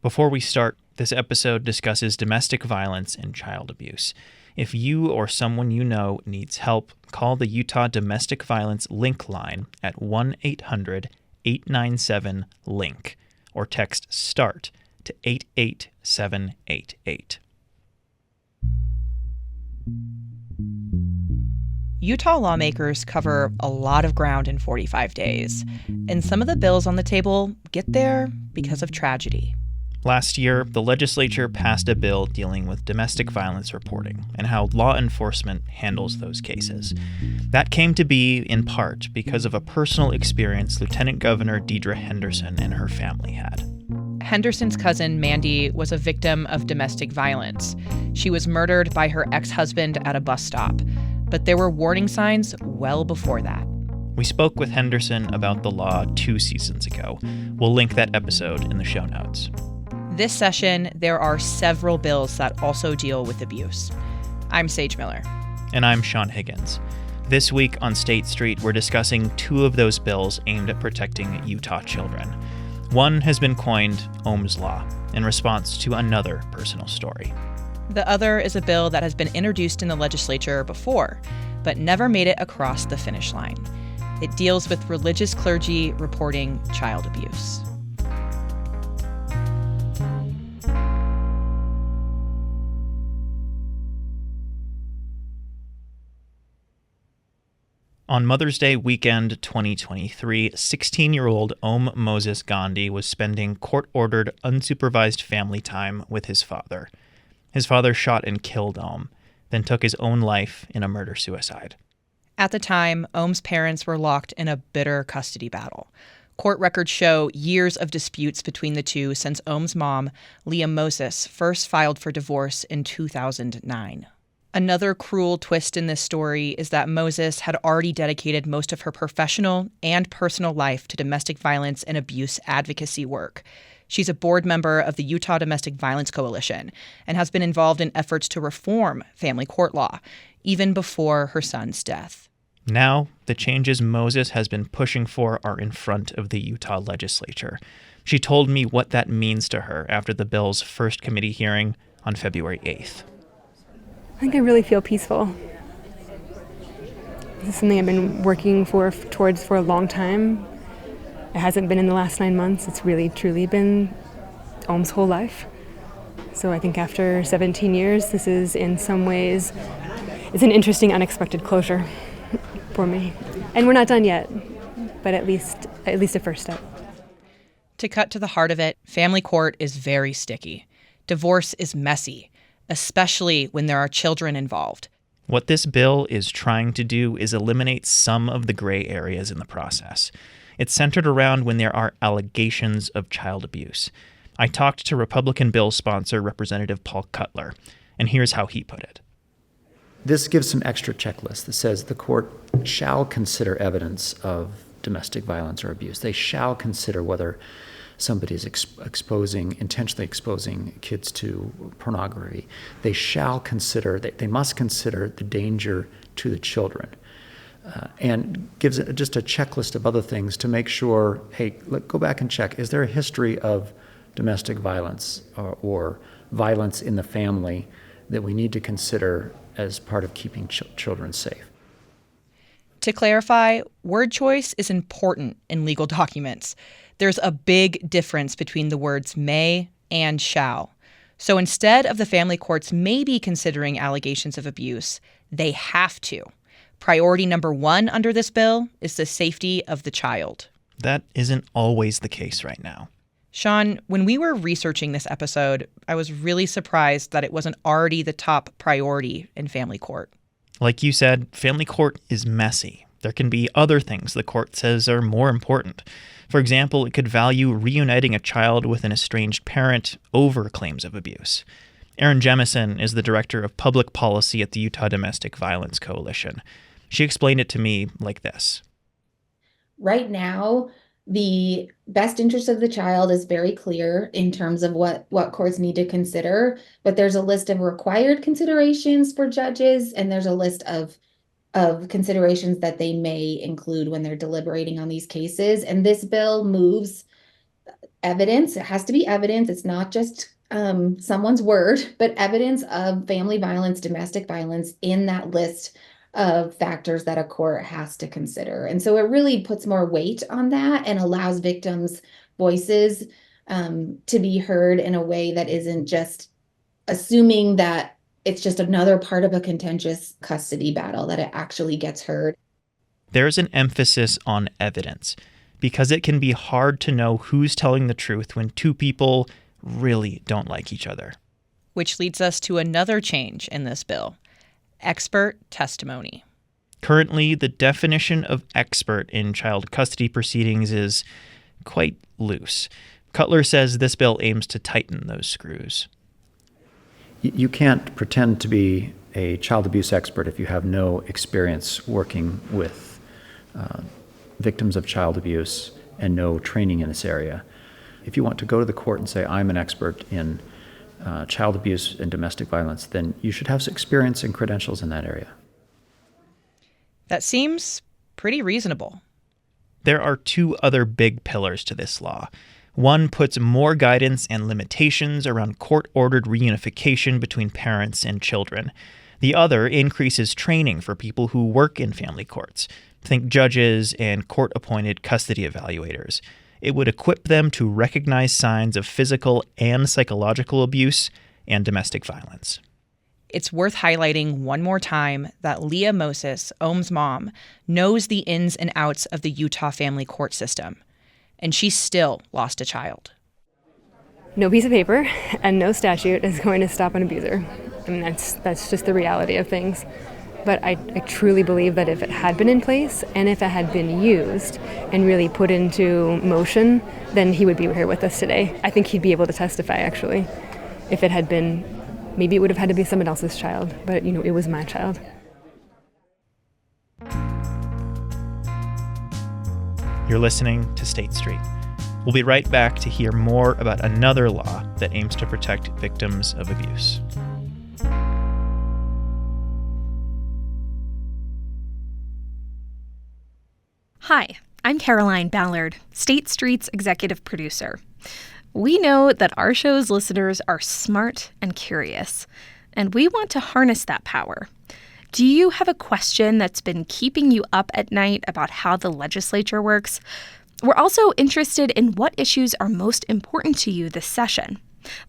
Before we start, this episode discusses domestic violence and child abuse. If you or someone you know needs help, call the Utah Domestic Violence Link line at 1-800-897-LINK or text START to 88788. Utah lawmakers cover a lot of ground in 45 days, and some of the bills on the table get there because of tragedy. Last year, the legislature passed a bill dealing with domestic violence reporting and how law enforcement handles those cases. That came to be, in part, because of a personal experience Lieutenant Governor Deidre Henderson and her family had. Henderson's cousin, Mandy, was a victim of domestic violence. She was murdered by her ex-husband at a bus stop, but there were warning signs well before that. We spoke with Henderson about the law 2 seasons ago. We'll link that episode in the show notes. This session, there are several bills that also deal with abuse. I'm Sage Miller. And I'm Sean Higgins. This week on State Street, we're discussing 2 of those bills aimed at protecting Utah children. One has been coined Ohm's Law in response to another personal story. The other is a bill that has been introduced in the legislature before, but never made it across the finish line. It deals with religious clergy reporting child abuse. On Mother's Day weekend 2023, 16-year-old Om Moses Gandhi was spending court-ordered, unsupervised family time with his father. His father shot and killed Om, then took his own life in a murder-suicide. At the time, Om's parents were locked in a bitter custody battle. Court records show years of disputes between the two since Om's mom, Leah Moses, first filed for divorce in 2009. Another cruel twist in this story is that Moses had already dedicated most of her professional and personal life to domestic violence and abuse advocacy work. She's a board member of the Utah Domestic Violence Coalition and has been involved in efforts to reform family court law, even before her son's death. Now, the changes Moses has been pushing for are in front of the Utah legislature. She told me what that means to her after the bill's first committee hearing on February 8th. I think I really feel peaceful. This is something I've been working towards for a long time. It hasn't been in the last 9 months. It's really, truly been Om's whole life. So I think after 17 years, this is in some ways, it's an interesting, unexpected closure for me. And we're not done yet, but at least a first step. To cut to the heart of it, family court is very sticky. Divorce is messy, especially when there are children involved. What this bill is trying to do is eliminate some of the gray areas in the process. It's centered around when there are allegations of child abuse. I talked to Republican bill sponsor Representative Paul Cutler, and here's how he put it. This gives some extra checklist that says the court shall consider evidence of domestic violence or abuse. They shall consider whether somebody is intentionally exposing kids to pornography. They must consider the danger to the children. And gives just a checklist of other things to make sure, hey, go back and check. Is there a history of domestic violence or violence in the family that we need to consider as part of keeping children safe? To clarify, word choice is important in legal documents. There's a big difference between the words may and shall. So instead of the family courts maybe considering allegations of abuse, they have to. Priority number 1 under this bill is the safety of the child. That isn't always the case right now. Sean, when we were researching this episode, I was really surprised that it wasn't already the top priority in family court. Like you said, family court is messy. There can be other things the court says are more important. For example, it could value reuniting a child with an estranged parent over claims of abuse. Erin Jemison is the director of public policy at the Utah Domestic Violence Coalition. She explained it to me like this. Right now, the best interest of the child is very clear in terms of what courts need to consider, but there's a list of required considerations for judges, and there's a list of considerations that they may include when they're deliberating on these cases. And this bill moves evidence. It has to be evidence. It's not just someone's word, but evidence of family violence, domestic violence in that list of factors that a court has to consider. And so it really puts more weight on that and allows victims' voices to be heard in a way that isn't just assuming that it's just another part of a contentious custody battle, that it actually gets heard. There's an emphasis on evidence because it can be hard to know who's telling the truth when two people really don't like each other. Which leads us to another change in this bill: expert testimony. Currently, the definition of expert in child custody proceedings is quite loose. Cutler says this bill aims to tighten those screws. You can't pretend to be a child abuse expert if you have no experience working with victims of child abuse and no training in this area. If you want to go to the court and say, I'm an expert in child abuse and domestic violence, then you should have experience and credentials in that area. That seems pretty reasonable. There are two other big pillars to this law. One puts more guidance and limitations around court-ordered reunification between parents and children. The other increases training for people who work in family courts. Think judges and court-appointed custody evaluators. It would equip them to recognize signs of physical and psychological abuse and domestic violence. It's worth highlighting one more time that Leah Moses, Om's mom, knows the ins and outs of the Utah family court system, and she still lost a child. No piece of paper and no statute is going to stop an abuser. I mean, that's just the reality of things. But I truly believe that if it had been in place and if it had been used and really put into motion, then he would be here with us today. I think he'd be able to testify, actually. If it had been, maybe it would have had to be someone else's child, but, it was my child. You're listening to State Street. We'll be right back to hear more about another law that aims to protect victims of abuse. Hi, I'm Caroline Ballard, State Street's executive producer. We know that our show's listeners are smart and curious, and we want to harness that power. Do you have a question that's been keeping you up at night about how the legislature works? We're also interested in what issues are most important to you this session.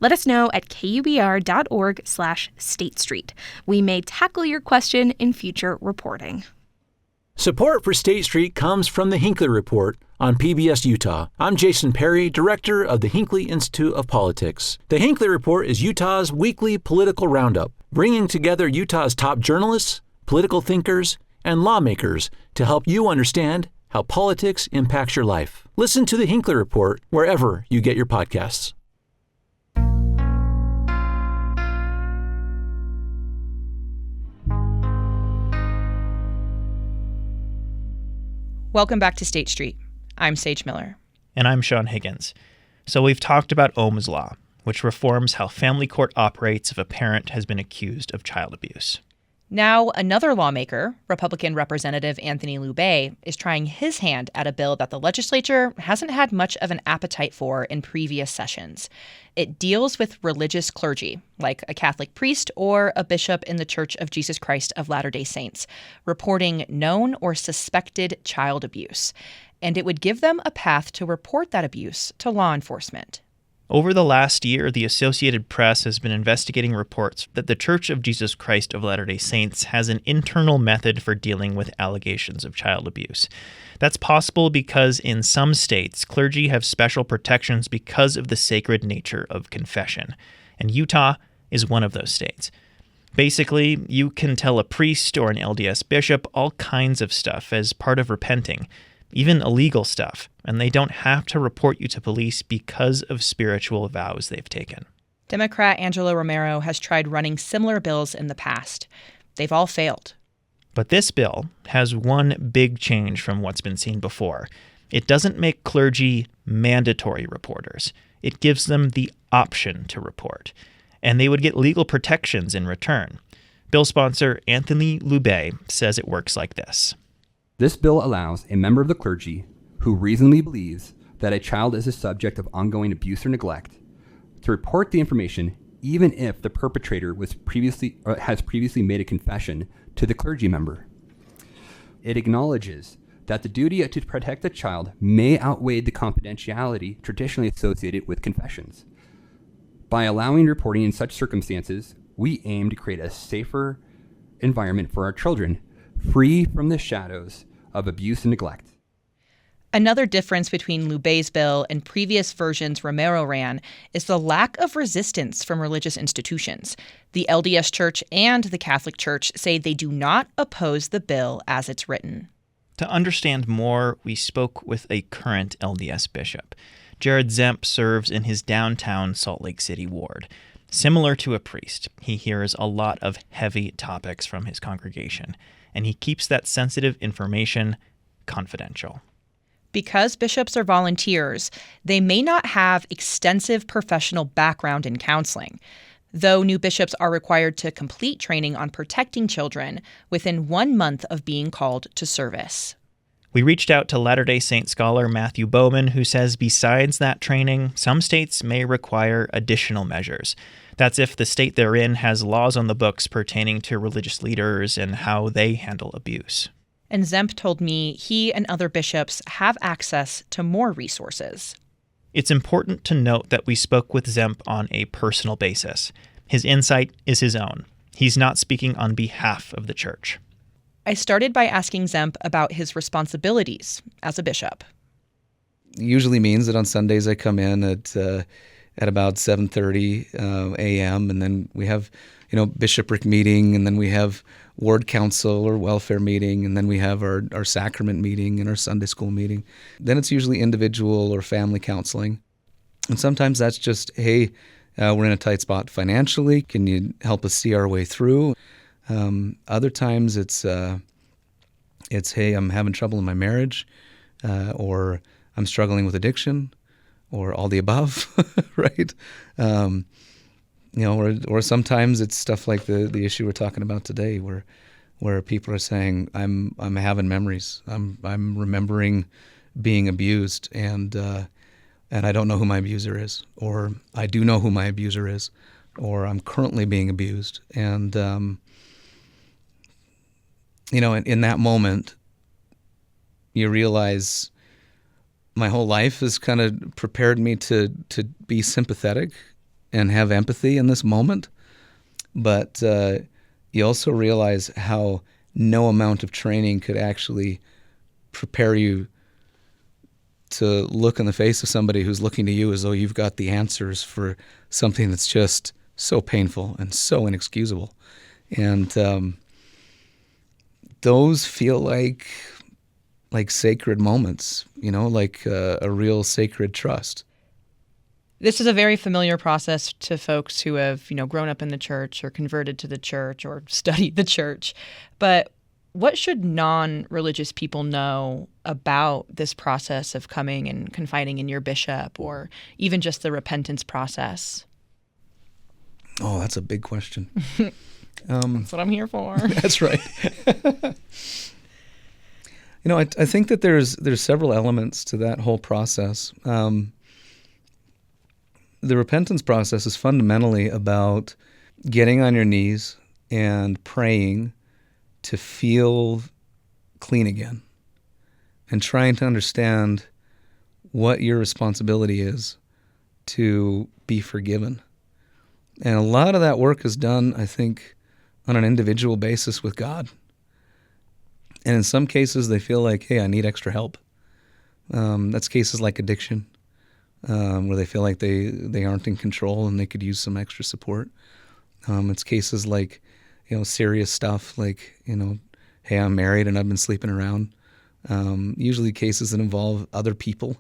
Let us know at kuer.org/State Street. We may tackle your question in future reporting. Support for State Street comes from the Hinckley Report on PBS Utah. I'm Jason Perry, director of the Hinckley Institute of Politics. The Hinckley Report is Utah's weekly political roundup, bringing together Utah's top journalists, political thinkers, and lawmakers to help you understand how politics impacts your life. Listen to the Hinckley Report wherever you get your podcasts. Welcome back to State Street. I'm Sage Miller. And I'm Sean Higgins. So we've talked about Ohm's Law, which reforms how family court operates if a parent has been accused of child abuse. Now, another lawmaker, Republican Representative Anthony Lubay, is trying his hand at a bill that the legislature hasn't had much of an appetite for in previous sessions. It deals with religious clergy, like a Catholic priest or a bishop in the Church of Jesus Christ of Latter-day Saints, reporting known or suspected child abuse. And it would give them a path to report that abuse to law enforcement. Over the last year, the Associated Press has been investigating reports that the Church of Jesus Christ of Latter-day Saints has an internal method for dealing with allegations of child abuse. That's possible because in some states, clergy have special protections because of the sacred nature of confession, and Utah is one of those states. Basically, you can tell a priest or an LDS bishop all kinds of stuff as part of repenting, even illegal stuff, and they don't have to report you to police because of spiritual vows they've taken. Democrat Angela Romero has tried running similar bills in the past. They've all failed. But this bill has one big change from what's been seen before. It doesn't make clergy mandatory reporters. It gives them the option to report, and they would get legal protections in return. Bill sponsor Anthony Lubay says it works like this. This bill allows a member of the clergy who reasonably believes that a child is a subject of ongoing abuse or neglect, to report the information even if the perpetrator has previously made a confession to the clergy member. It acknowledges that the duty to protect the child may outweigh the confidentiality traditionally associated with confessions. By allowing reporting in such circumstances, we aim to create a safer environment for our children, free from the shadows of abuse and neglect. Another difference between Lubey's bill and previous versions Romero ran is the lack of resistance from religious institutions. The LDS Church and the Catholic Church say they do not oppose the bill as it's written. To understand more, we spoke with a current LDS bishop. Jared Zemp serves in his downtown Salt Lake City ward. Similar to a priest, he hears a lot of heavy topics from his congregation, and he keeps that sensitive information confidential. Because bishops are volunteers, they may not have extensive professional background in counseling, though new bishops are required to complete training on protecting children within 1 month of being called to service. We reached out to Latter-day Saint scholar Matthew Bowman, who says besides that training, some states may require additional measures. That's if the state they're in has laws on the books pertaining to religious leaders and how they handle abuse. And Zemp told me he and other bishops have access to more resources. It's important to note that we spoke with Zemp on a personal basis. His insight is his own. He's not speaking on behalf of the church. I started by asking Zemp about his responsibilities as a bishop. Usually means that on Sundays I come in at about 7:30 a.m. and then we have, bishopric meeting, and then we have ward council or welfare meeting, and then we have our sacrament meeting and our Sunday school meeting. Then it's usually individual or family counseling. And sometimes that's just, hey, we're in a tight spot financially. Can you help us see our way through? Other times it's, hey, I'm having trouble in my marriage, or I'm struggling with addiction, or all the above, right? Or sometimes it's stuff like the issue we're talking about today, where people are saying, I'm having memories, I'm remembering being abused, and I don't know who my abuser is, or I do know who my abuser is, or I'm currently being abused, and in that moment, you realize my whole life has kind of prepared me to be sympathetic and have empathy in this moment. But you also realize how no amount of training could actually prepare you to look in the face of somebody who's looking to you as though you've got the answers for something that's just so painful and so inexcusable. And those feel like sacred moments, like a real sacred trust. This is a very familiar process to folks who have, grown up in the church or converted to the church or studied the church. But what should non-religious people know about this process of coming and confiding in your bishop, or even just the repentance process? Oh, that's a big question. That's what I'm here for. That's right. I think that there's several elements to that whole process. The repentance process is fundamentally about getting on your knees and praying to feel clean again, and trying to understand what your responsibility is to be forgiven. And a lot of that work is done, I think, on an individual basis with God. And in some cases, they feel like, hey, I need extra help. That's cases like addiction, where they feel like they aren't in control and they could use some extra support. It's cases like, serious stuff like, hey, I'm married and I've been sleeping around. Usually cases that involve other people,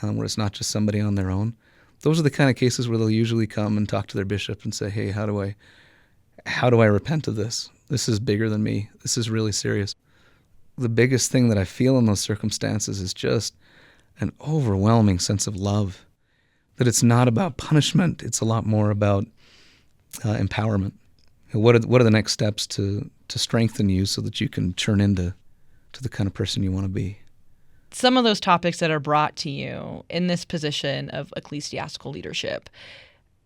where it's not just somebody on their own. Those are the kind of cases where they'll usually come and talk to their bishop and say, hey, how do I repent of this? This is bigger than me. This is really serious. The biggest thing that I feel in those circumstances is just an overwhelming sense of love, that it's not about punishment. It's a lot more about empowerment. What are the next steps to strengthen you so that you can turn into the kind of person you want to be? some of those topics that are brought to you in this position of ecclesiastical leadership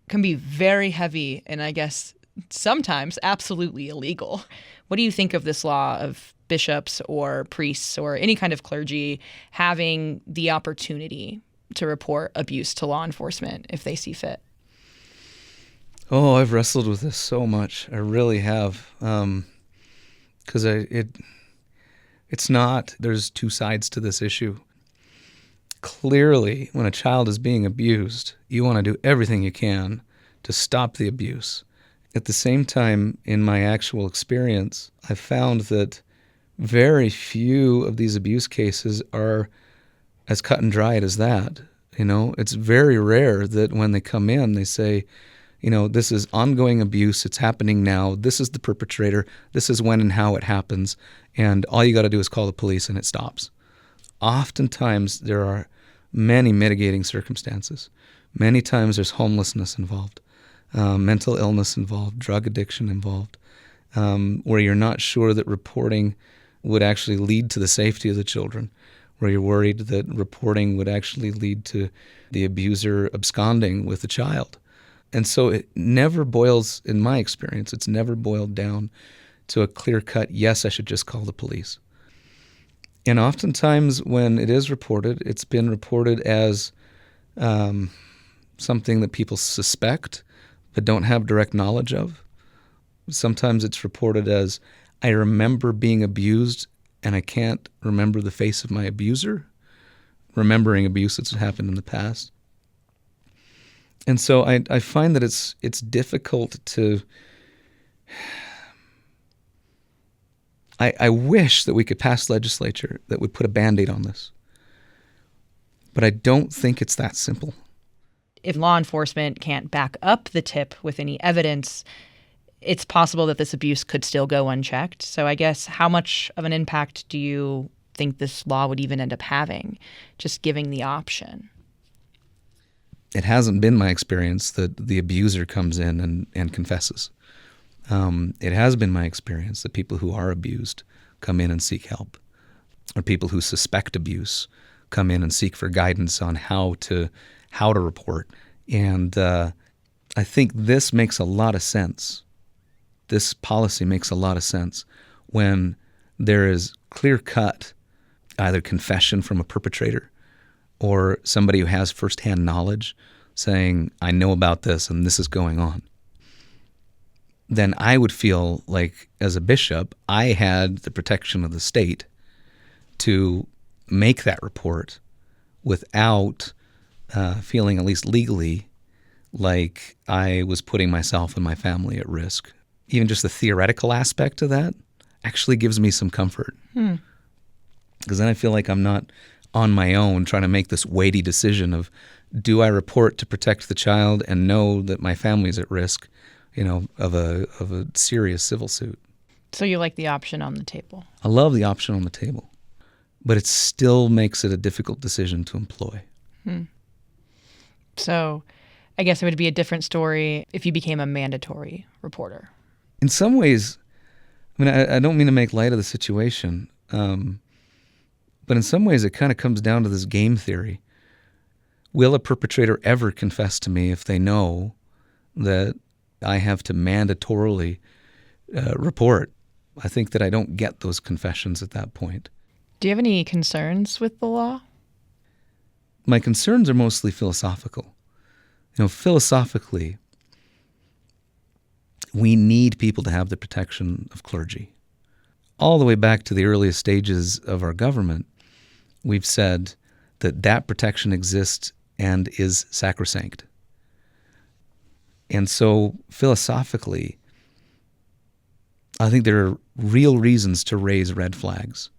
can be very heavy and I guess sometimes absolutely illegal. What do you think of this law of bishops or priests or any kind of clergy having the opportunity to report abuse to law enforcement if they see fit? Oh, I've wrestled with this so much. I really have. Because it's not, there's two sides to this issue. Clearly, when a child is being abused, you want to do everything you can to stop the abuse. At the same time, in my actual experience, I've found that very few of these abuse cases are as cut and dried as that. You know, it's very rare that when they come in, they say, you know, this is ongoing abuse. It's happening now. This is the perpetrator. This is when and how it happens. And all you got to do is call the police and it stops. Oftentimes, there are many mitigating circumstances. Many times there's homelessness involved, mental illness involved, drug addiction involved, where you're not sure that reporting would actually lead to the safety of the children, where you're worried that reporting would actually lead to the abuser absconding with the child. And so it never boils, in my experience, it's never boiled down to a clear-cut, yes, I should just call the police. And oftentimes when it is reported, it's been reported as something that people suspect but don't have direct knowledge of. Sometimes it's reported as, I remember being abused and I can't remember the face of my abuser, remembering abuse that's happened in the past. And so I find that it's difficult to... I wish that we could pass legislature that would put a Band-Aid on this. But I don't think it's that simple. If law enforcement can't back up the tip with any evidence, it's possible that this abuse could still go unchecked. So I guess how much of an impact do you think this law would even end up having, just giving the option? It hasn't been my experience that the abuser comes in and confesses. It has been my experience that people who are abused come in and seek help, or people who suspect abuse come in and seek for guidance on how to report. And I think this makes a lot of sense. This policy makes a lot of sense when there is clear-cut either confession from a perpetrator or somebody who has firsthand knowledge saying, I know about this and this is going on. Then I would feel like, as a bishop, I had the protection of the state to make that report without feeling, at least legally, like I was putting myself and my family at risk. Even just the theoretical aspect of that actually gives me some comfort. Because then I feel like I'm not on my own trying to make this weighty decision of, do I report to protect the child and know that my family's at risk, of a serious civil suit? So you like the option on the table? I love the option on the table, but it still makes it a difficult decision to employ. So I guess it would be a different story if you became a mandatory reporter. In some ways, I don't mean to make light of the situation, but in some ways it kind of comes down to this game theory. Will a perpetrator ever confess to me if they know that I have to mandatorily report? I think that I don't get those confessions at that point. Do you have any concerns with the law? My concerns are mostly philosophical. Philosophically, we need people to have the protection of clergy. All the way back to the earliest stages of our government, we've said that protection exists and is sacrosanct. And so philosophically, I think there are real reasons to raise red flags.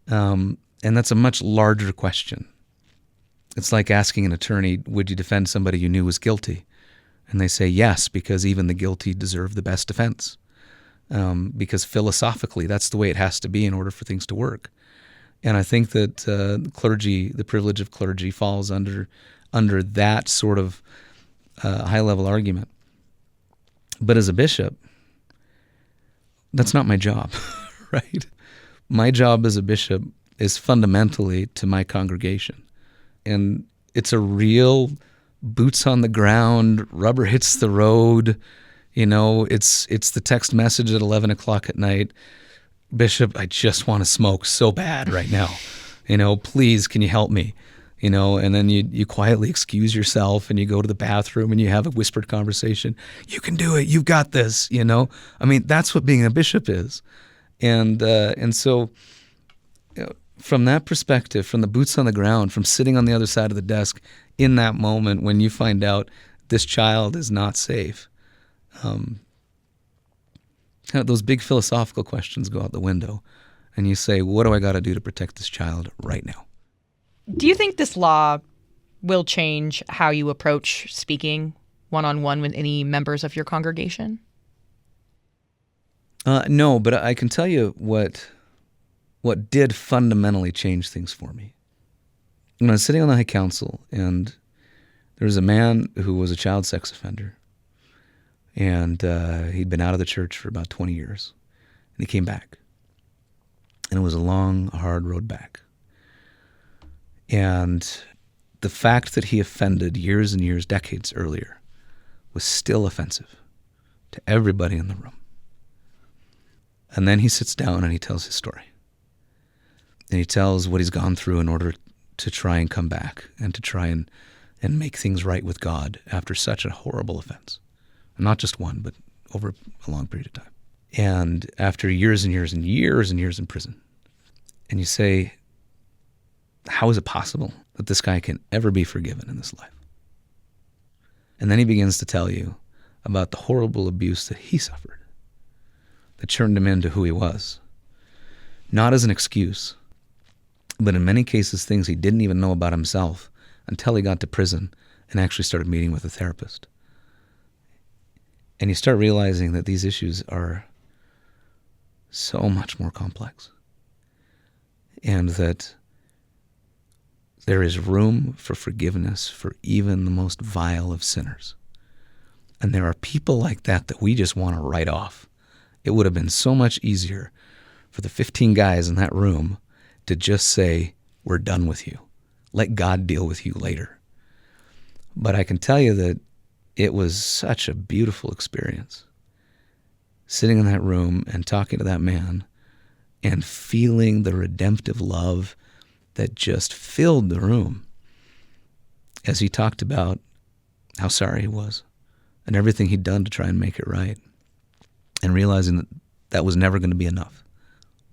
And that's a much larger question. It's like asking an attorney, would you defend somebody you knew was guilty? And they say yes, because even the guilty deserve the best defense. Because philosophically, that's the way it has to be in order for things to work. And I think that clergy, the privilege of clergy, falls under that sort of high-level argument. But as a bishop, that's not my job, right? My job as a bishop is fundamentally to my congregation. And it's a real boots on the ground, rubber hits the road. It's the text message at 11 o'clock at night. Bishop, I just want to smoke so bad right now. Please, can you help me? And then you quietly excuse yourself and you go to the bathroom and you have a whispered conversation. You can do it. You've got this, that's what being a bishop is. And so from that perspective, from the boots on the ground, from sitting on the other side of the desk in that moment when you find out this child is not safe, those big philosophical questions go out the window and you say, what do I got to do to protect this child right now? Do you think this law will change how you approach speaking one-on-one with any members of your congregation? No, but I can tell you what did fundamentally change things for me. When I was sitting on the High Council, and there was a man who was a child sex offender, and he'd been out of the church for about 20 years, and he came back. And it was a long, hard road back. And the fact that he offended years and years, decades earlier, was still offensive to everybody in the room. And then he sits down and he tells his story. And he tells what he's gone through in order to try and come back and to try and make things right with God after such a horrible offense. And not just one, but over a long period of time. And after years and years and years and years in prison. And you say, how is it possible that this guy can ever be forgiven in this life? And then he begins to tell you about the horrible abuse that he suffered that turned him into who he was. Not as an excuse, but in many cases things he didn't even know about himself until he got to prison and actually started meeting with a therapist. And you start realizing that these issues are so much more complex, and that there is room for forgiveness for even the most vile of sinners. And there are people like that we just want to write off. It would have been so much easier for the 15 guys in that room to just say, we're done with you. Let God deal with you later. But I can tell you that it was such a beautiful experience sitting in that room and talking to that man and feeling the redemptive love that just filled the room as he talked about how sorry he was and everything he'd done to try and make it right, and realizing that that was never going to be enough,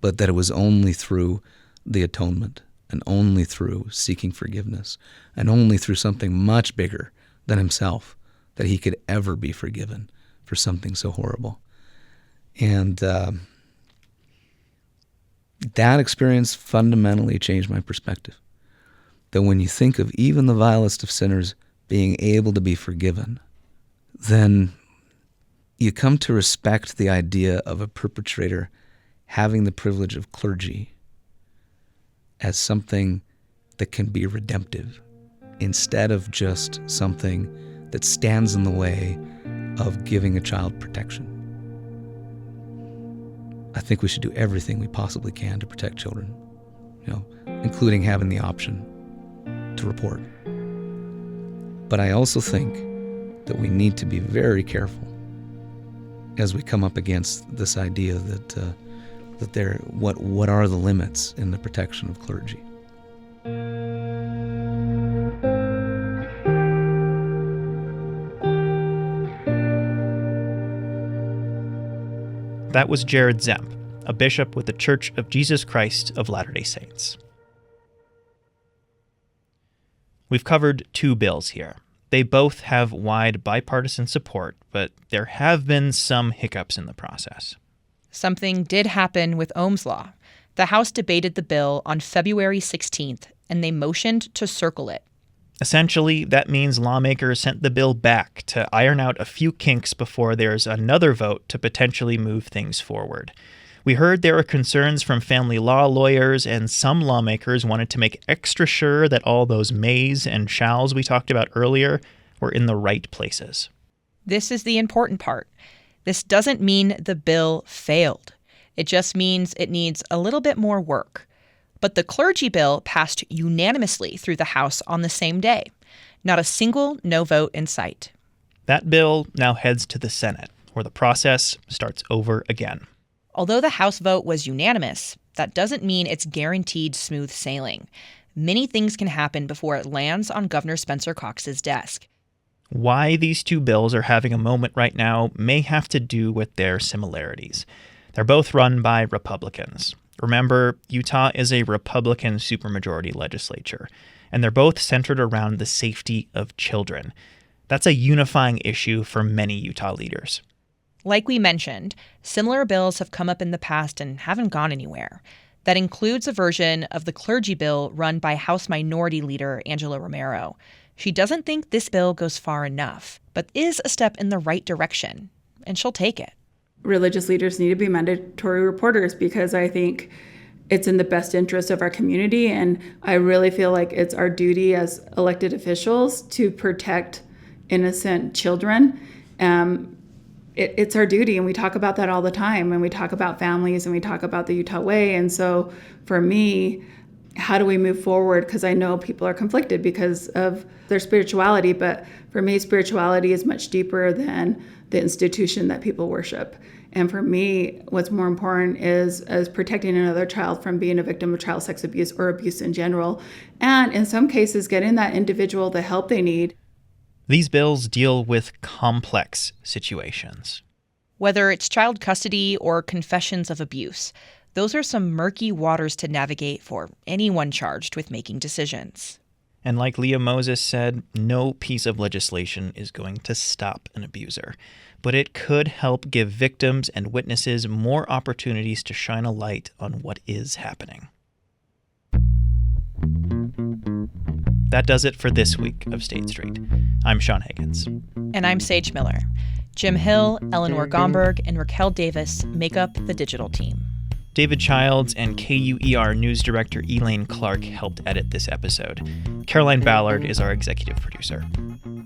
but that it was only through the atonement and only through seeking forgiveness and only through something much bigger than himself that he could ever be forgiven for something so horrible. And that experience fundamentally changed my perspective. That when you think of even the vilest of sinners being able to be forgiven, then you come to respect the idea of a perpetrator having the privilege of clergy as something that can be redemptive instead of just something that stands in the way of giving a child protection. I think we should do everything we possibly can to protect children, including having the option to report. But I also think that we need to be very careful as we come up against this idea that what are the limits in the protection of clergy. That was Jared Zemp, a bishop with the Church of Jesus Christ of Latter-day Saints. We've covered two bills here. They both have wide bipartisan support, but there have been some hiccups in the process. Something did happen with Ohm's Law. The House debated the bill on February 16th, and they motioned to circle it. Essentially, that means lawmakers sent the bill back to iron out a few kinks before there's another vote to potentially move things forward. We heard there were concerns from family law lawyers, and some lawmakers wanted to make extra sure that all those mays and shalls we talked about earlier were in the right places. This is the important part. This doesn't mean the bill failed. It just means it needs a little bit more work. But the clergy bill passed unanimously through the House on the same day. Not a single no vote in sight. That bill now heads to the Senate, where the process starts over again. Although the House vote was unanimous, that doesn't mean it's guaranteed smooth sailing. Many things can happen before it lands on Governor Spencer Cox's desk. Why these two bills are having a moment right now may have to do with their similarities. They're both run by Republicans. Remember, Utah is a Republican supermajority legislature, and they're both centered around the safety of children. That's a unifying issue for many Utah leaders. Like we mentioned, similar bills have come up in the past and haven't gone anywhere. That includes a version of the clergy bill run by House Minority Leader Angela Romero. She doesn't think this bill goes far enough, but is a step in the right direction, and she'll take it. Religious leaders need to be mandatory reporters because I think it's in the best interest of our community, and I really feel like it's our duty as elected officials to protect innocent children. It's our duty, and we talk about that all the time, and we talk about families, and we talk about the Utah way. And so for me, how do we move forward? Because I know people are conflicted because of their spirituality, but for me, spirituality is much deeper than the institution that people worship. And for me, what's more important is protecting another child from being a victim of child sex abuse or abuse in general. And in some cases, getting that individual the help they need. These bills deal with complex situations. Whether it's child custody or confessions of abuse, those are some murky waters to navigate for anyone charged with making decisions. And like Leah Moses said, no piece of legislation is going to stop an abuser. But it could help give victims and witnesses more opportunities to shine a light on what is happening. That does it for this week of State Street. I'm Sean Higgins. And I'm Sage Miller. Jim Hill, Eleanor Gomberg, and Raquel Davis make up the digital team. David Childs and KUER News Director Elaine Clark helped edit this episode. Caroline Ballard is our executive producer.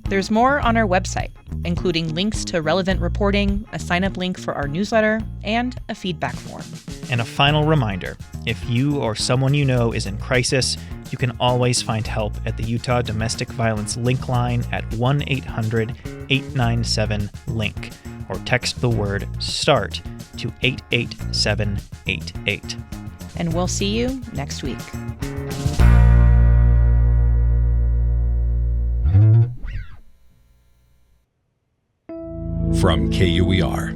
There's more on our website, including links to relevant reporting, a sign-up link for our newsletter, and a feedback form. And a final reminder, if you or someone you know is in crisis, you can always find help at the Utah Domestic Violence Link Line at 1-800-897-LINK, or text the word START to 88788. And we'll see you next week. From KUER.